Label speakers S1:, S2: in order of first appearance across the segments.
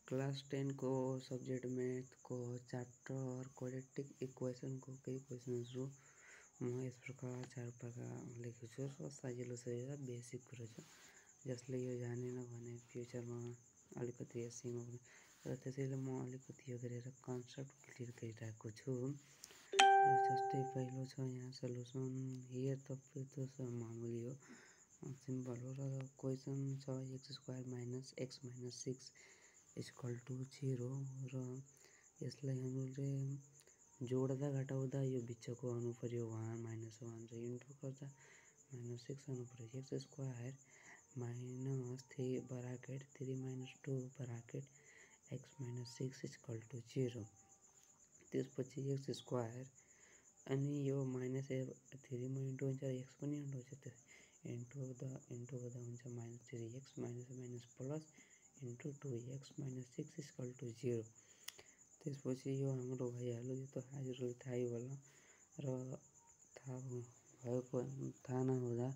S1: Class 10 को subject math को chapter quadratic equation को कई क्वेश्चंस रो म यस प्रकार चार प्रकार लेख्छु र सजिलो सजिलो बेसिक कुरा छ जसले यो जानेन भने फ्युचरमा अलिकति सिङ्गो र त्यसैले म अलिकति यो गरेर कन्सेप्ट क्लियर गरिरहेको छु। जस्तै पहिलो छ यहाँ सल्युसन हियर त मामुली हो सिम्पल हो र क्वेसन छ x² - x - 6 = 0 र यसलाई हामीले जोड्दा घटाउँदा यो बिचको आउनु पर्यो 1 - 1 र इन्टु गर्दा -6 आउनु पर्यो x² - 3 ब्राकेट 3 - 2 ब्राकेट x - 6 = 0 त्यसपछि x² अनि यो -3 मा इन्टु हुन्छ x पनि इन्टु हुन्छ इन्टु गर्दा हुन्छ -3x प्लस इन्टु 2x - 6 = 0 त्यसपछि यो हाम्रो भइहाल्यो यो त हजुरले थाहै होला र थाहा नहुँदा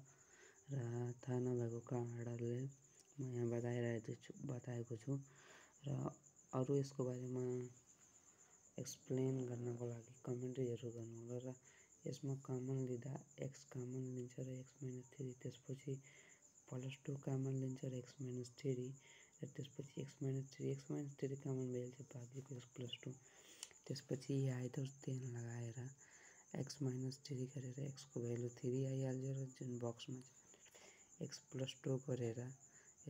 S1: र थाहा नभएको कारणले म यहाँ बताएको छु र अरू यसको बारेमा एक्सप्लेन गर्नको लागि कमेन्टहरू गर्नुहोला र यसमा कमन लिँदा x कमन लिन्छ र x - 3 त्यसपछि +2 कमन लिन्छ र x - 3 र त्यसपछि x - 3 कमन भइहाल्छ बाँकीको x +2 त्यसपछि आइदर 10 लगाएर x - 3 गरेर x को भ्यालु 3 आइहाल्छ र जुन बक्समा x +2 गरेर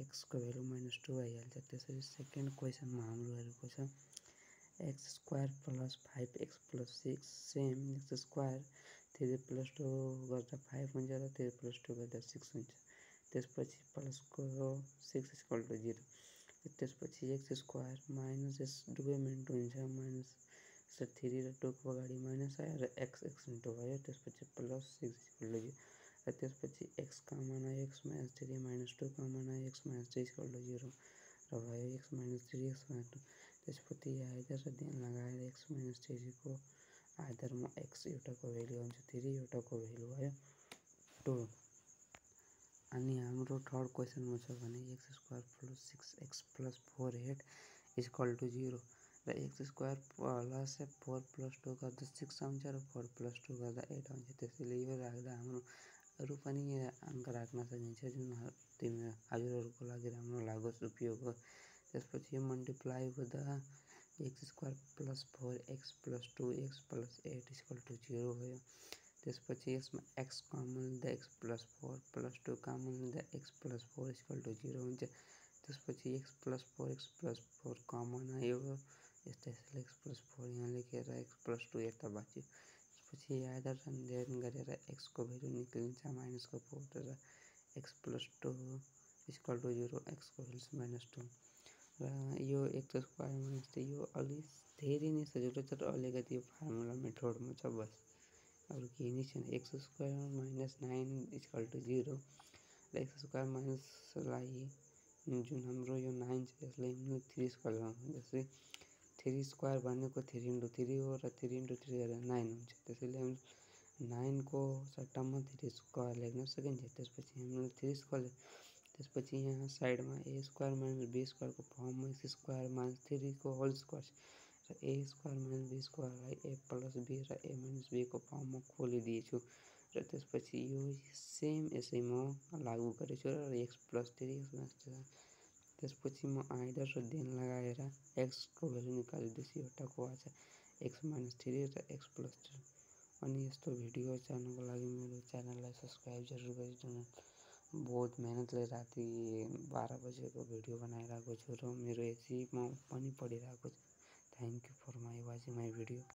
S1: x को भ्यालु -2 आइहाल्छ। त्यसरी सेकेन्ड क्वेसनमा हाम्रो हेरेको छ x² + 5x + 6 सेम x² 3 + 2 गर्दा 5 हुन्छ र 3 + 2 गर्दा 6 हुन्छ त्यसपछि प्लसको 6 = 0 त्यसपछि x² माइनस यस दुवैमा इन्टु हुन्छ -3 र 2 को अगाडि माइनस आयो र x इन्टु भयो त्यसपछि +6 = 0 र त्यसपछि x कमन आयो x - 3 - 2 कमन आयो x - 3 = 0 र भयो x - 3 x - 2 त्यसपछि आइदर र 10 लगाएर x - 3 को आइदरमा x एउटाको भ्यालु आउँछ 3 एउटाको भ्यालु आयो 2 अनि हाम्रो थर्ड क्वेसनमा छ भने x² + 6x + 4 = 0 र x² + 4 + 2 गर्दा 6 आउँछ र 4 + 2 गर्दा 8 आउँछ त्यसैले यो राख्दा हाम्रो अरू पनि अङ्क राख्न सकिन्छ जुन हजुरहरूको लागि राम्रो लागोस् उपयोग हो त्यसपछि यो मल्टिप्लाई गर्दा x² + 4x + 2x + 8 = 0 भयो त्यसपछि यसमा x कमन लिँदा x + 4 + 2 कमन लिँदा x + 4 = 0 हुन्छ त्यसपछि x + 4x + 4 कमन आयो त्यसैले x + 4 यहाँ लेखेर x + 2 यता बाँच्यो त्यसपछि आइदर र 10 गरेर x को भ्यालु निक्लिन्छ -4 र x + 2 = 0 x को भ्यालु -2 र यो x² यो अलि धेरै नै सजिलो छ र अलिकति फर्मुला मेथडमा छ बस अरू केही नै छैन x² - 9 = 0 र x² माइनसलाई जुन हाम्रो यो 9 छ यसलाई हामीले 3² लगाउँछौँ जस्तै 3² भनेको 3 × 3 हो र 3 × 3 गरेर 9 हुन्छ त्यसैले हामीले 9 को सट्टामा 3² लेख्न सकिन्छ त्यसपछि हामीले 3² त्यसपछि यहाँ साइडमा a² - b² को फर्ममा x² - 3 को होल स्क्वायर र a² - b² लाई a + b र a - b को फर्ममा खोलिदिएछु र त्यसपछि यो सेम यसै म लागू गरेछु र x + 3 त्यसपछि म आइदर र 10 लगाएर x को भ्यालु निकालिदिएछु एउटाको आछ x - 3 र x + 2 अनि यस्तो भिडियो चाहनुको लागि मेरो च्यानललाई सब्स्क्राइब जरुर गरिदिनु बहुत मेहनतले राति 12 बजेको भिडियो बनाइरहेको छु र मेरो एचीमा पनि पढिरहेको छु thank you for watching my video.